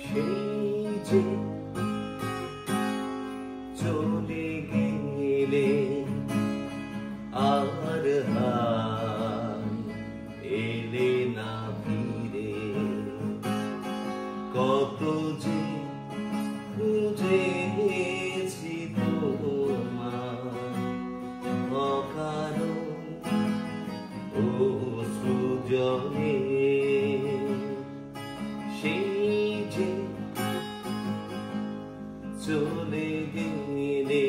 সেই যে চলে গেলে আর এলে না ফিরে, কত যে খুঁজেছি তোমার অকারণ অশ্রু জলে। সেই যে চলে গেলে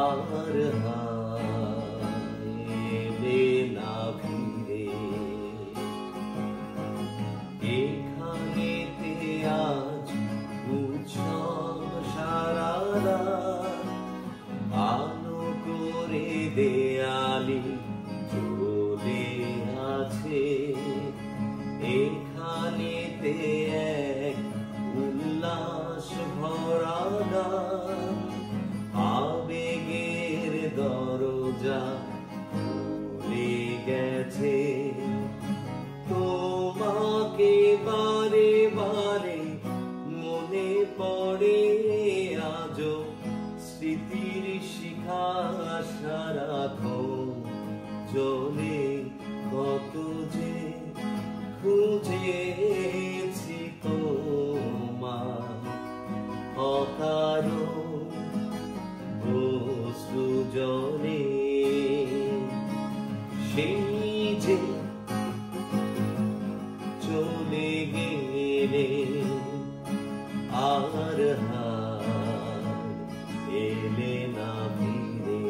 আর এলে না ফিরে, এখানেতে আজ উৎসব সারারা আলো করে দেয়ালি চলে আছে। এখানেতে এক উল্লাস ভরা গান, আবেগের দরজা খুলে গেছে। তোমাকে বারে বারে মনে পড়ে আজও, স্মৃতির শিখা সারাক্ষণ চলে। কত যে খুঁজেছি তোমার অকারণ অশ্রু জলে। সেই যে চলে গেলে আর এলে না ফিরে,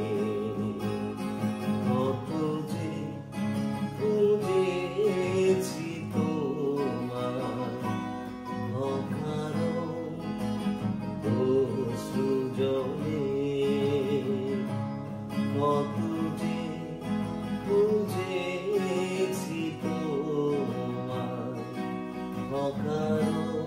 কত যে খুঁজেছি তোমার অকারণ অশ্রু জলে। কত যে খুঁজেছি তোমার অকারণ